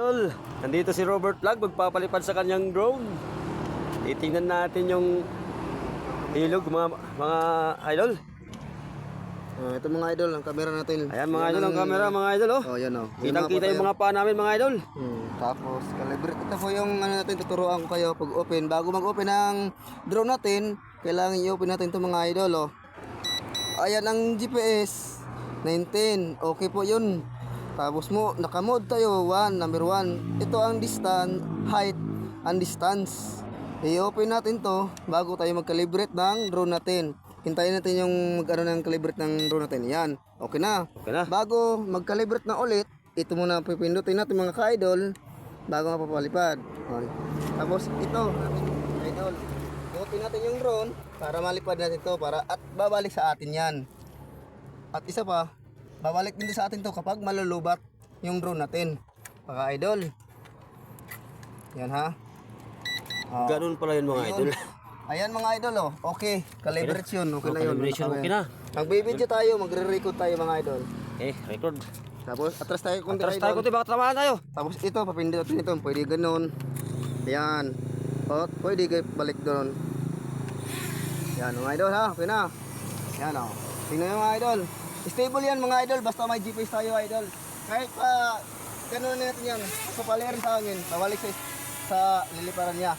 idol, nandito si Robert Vlog, magpapalipad sa kanyang drone. Titingnan natin yung ilog mga idol. Ito mga idol, ang camera natin. Ayan mga idol, ang camera mga idol oh. Oh, yan oh. Kitang-kita yung mga paa namin mga idol. Tapos, calibrate. Ito po yung ano natin, tuturuan ko kayo pag open. Bago mag-open ang drone natin, kailangan i-open natin ito mga idol oh. Ayan ang GPS 19. Okay po yun. Tapos mo, naka-mode tayo. Number 1. Ito ang distance, height, and distance. I-open natin to bago tayo mag-calibrate ng drone natin. Hintayin natin yung mag-ano ng calibrate ng drone natin. Yan. Okay na. Okay na. Bago mag-calibrate na ulit, ito muna pipindutin natin mga ka-idol bago mapapalipad. Okay. Tapos ito, idol. I-open natin yung drone para malipad natin to at babalik sa atin yan. At isa pa, babalik din sa atin to kapag malulubat yung drone natin. Mga idol. Yan ha. Oh. Ganun pala yun mga idol. Ayan mga idol oh. Okay, calibrate yun. Okay na yun. Calibration, okay na. Magbibideo tayo, magre-record tayo mga idol. Record. Tapos atras tayo kunti Atras tayo kunti, baka tamaan tayo. Tapos ito, papindutin ito. Pwede ganun. Ayan. O, pwede balik doon. Yan mga idol ha. Okay na. Yan o. Tingnan nyo mga idol. Stable yan mga idol. Basta may GPS tayo idol. Kahit pa ganun na natin yan. Kapalirin sa hangin. Pabalik sa liliparan niya.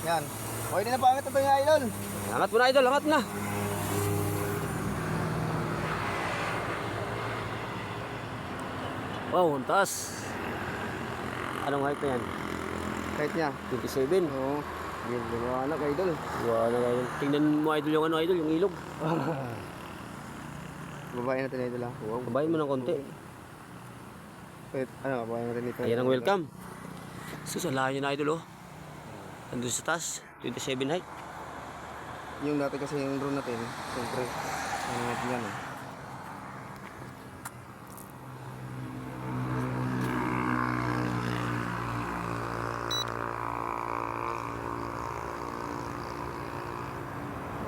Yan. Pwede na pangat ito mga idol. Angat mo na idol, angat na. Wow, ang taas. Anong height na yan? Kahit niya. 27. Oo. Yan, liwanag idol. Wow, idol. Tingnan mo idol yung ano idol, yung ilog. Babayin natin idol ha. Wow. Babayin mo ng konti. Wait, babayin natin dito. Ayan ang welcome. So sa layo na idol oh. Nandun sa taas, 27 height. Yung dati kasi yung drone natin, siyempre, ano natin yan eh.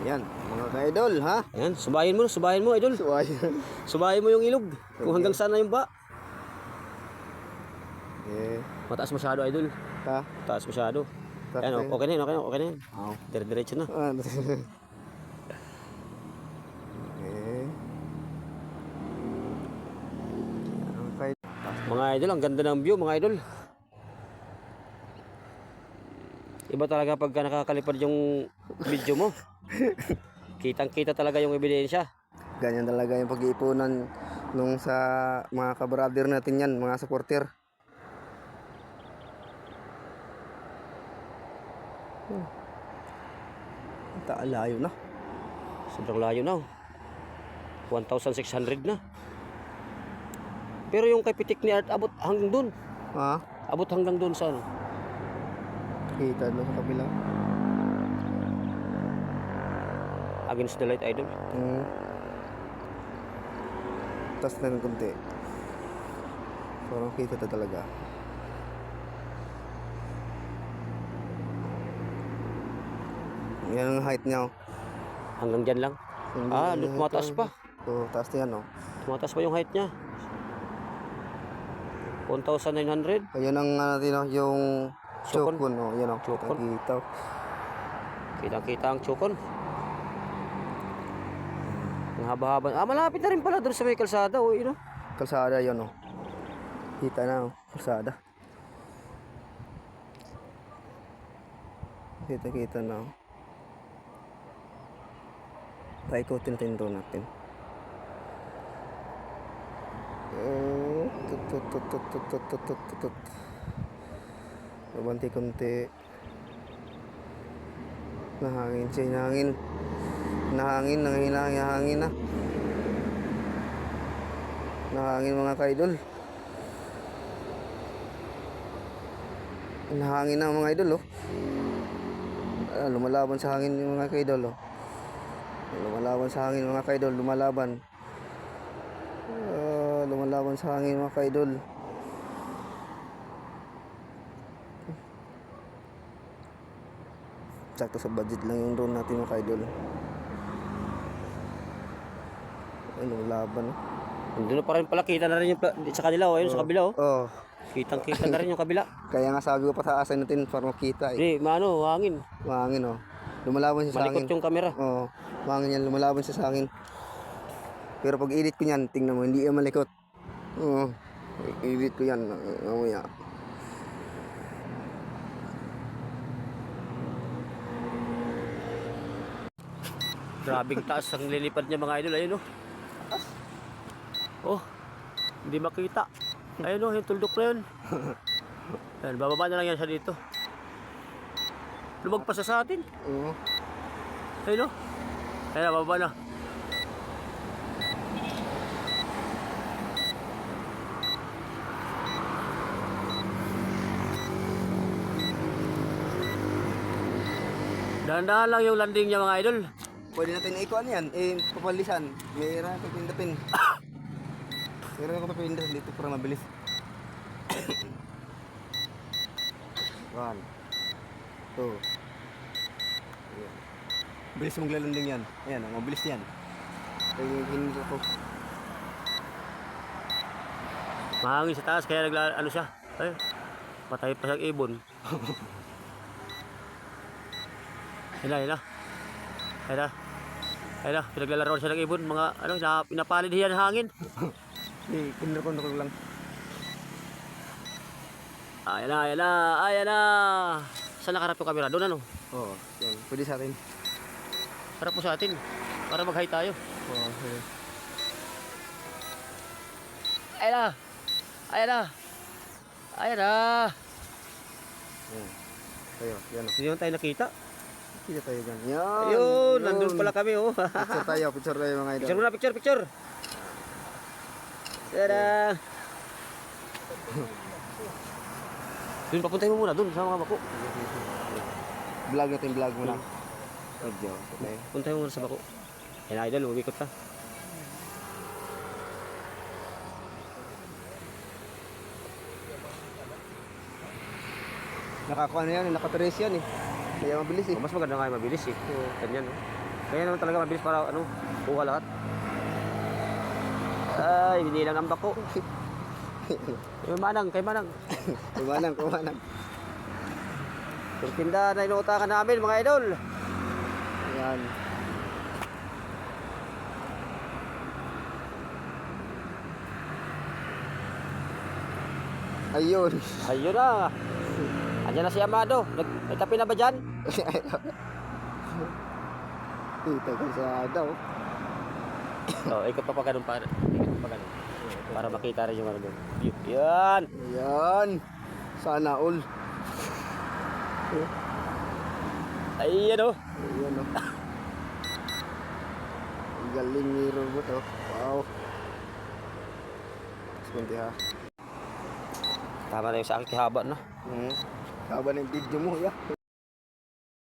Ayan, mga ka-idol, ha? Ayan, subayin mo idol. Subayin mo yung ilog. Kung hanggang saan na yung ba. Mataas masyado idol. Ha? Mataas masyado. Ayan, okay na yun, okay na yun. Dire-diretso na. Mga idol, ang ganda ng view mga idol. Iba talaga pagka nakakalipad yung video mo. Kitang-kita talaga yung ebidensya. Ganyan talaga yung pag-iipunan nung sa mga kabrader natin yan, mga supporter. Layo na. Sobrang layo na. 1,600 na. Pero yung kay Pitik ni Art, abot hanggang dun. Ha? Abot hanggang dun sa ano. Kita doon sa kabila. Against the light idol. Tas na ng kunti. Parang kita ta talaga. Yan ang height niya. Hanggang dyan lang. Tumataas pa. So, taas na yan oh. Tumataas pa yung height niya. 1,900. Ayun ang natin oh, yung Chokon. chokon oh. Yan oh. Chokon. Kita. Kitang-kita ang chokon. Ang haba-haba. Malapit na rin pala doon sa may kalsada. Oh, yun, oh. Kalsada yun oh. Kita na oh. Kalsada. Kita na oh. Paikutin natin yung drone natin. Tut. Mabanti-kunti. Nahangin siya, nahangin. Nahangin na. Nahangin mga ka-idol. Nahangin na mga idol oh. Lumalaban sa hangin yung mga ka-idol oh. Lumalaban sa hangin mga ka-idol, lumalaban sa hangin mga ka-idol. Sakto sa budget lang yung drone natin mga ka-idol. Ay, lumalaban Doon pa rin pala, kita na rin yung sa kanila, oh, ayun, sa kabila, oh. Oh, Kitang-kita na rin yung kabila. Kaya nga sabi ko pataasan natin para makita eh. Hindi, maano, hangin. Mahangin oh. Lumalaban siya sa Malikot hangin. yung kamera. Oo. Mahangin yan, lumalaban siya sa hangin. Pero pag edit ko yan, tingnan mo, hindi yan malikot. Oo. Edit ko yan. Mamaya. Grabing taas ang lilipad niya mga idol. Ayun oh. Oh, hindi makita. Ayun oh, yung tuldok na yun. Ayan, bababa na lang yan siya dito. Lumagpas na sa atin. Oo. Ayun oh. Ayun, bababa na. Dahan-dahan lang yung landing niya mga idol. Pwede natin ikuan yan, papalisan. Mayroon natin pindatin. Mayroon ako papindatin dito para mabilis. 1, 2. Ayan. Bilis maglalanding yan. Ayan, mabilis yan. Kaya hindi ko. Mahangin sa taas kaya ano siya. Ay, patay pa siyang ibon. Ayun na, ayun na. Ayun na. Ayun na, pinaglalaroan siya ng ibon. Mga ano, pinapalid yan ng hangin. Hindi, kinurkon ko lang. Ayan na, ayan na, ayan na. Saan nakarap yung camera? Doon ano? Oo, yan. Pwede sa atin. Harap mo sa atin. Para mag-hi tayo. Oo, sige. Ayan na. Ayan na. Ayan na. Ayan. Tayo, yan o. Hindi naman tayo nakita. Kita tayo dyan. Yan. Ayun, nandun pala kami oh. Picture tayo mga idol. Picture muna, picture, picture. Tada. Doon, papuntay mo muna, doon, sa mga bako. Vlog natin, vlog muna. Medyo, okay. Puntay mo muna sa bako. Ayan, idol, umikot ka. Nakakuha na yan, nakatrace yan eh. Kaya mabilis eh. Oh, mas maganda nga yung mabilis eh. Ganyan oh. Kaya naman talaga mabilis para ano, kuha lahat. Ay, hindi lang ang bako. Kay Manang, kay Manang. Kumanang, kumanang. Yung tindahan na inuutakan namin mga idol. Yan. Ayun. Ayun na. Andiyan na si Amado. Nagkape na ba dyan? Ito ka sa daw. Oh, ikot pa ganun para. Ikot pa ganun. Para makita rin yung ano doon. Yan. Ayan. Sana all. Ayan oh. Ayan o. Ang galing ni robot oh. Wow. Sekunti ha. Tama na yung sa akin, haba na. Haba ng video mo ya.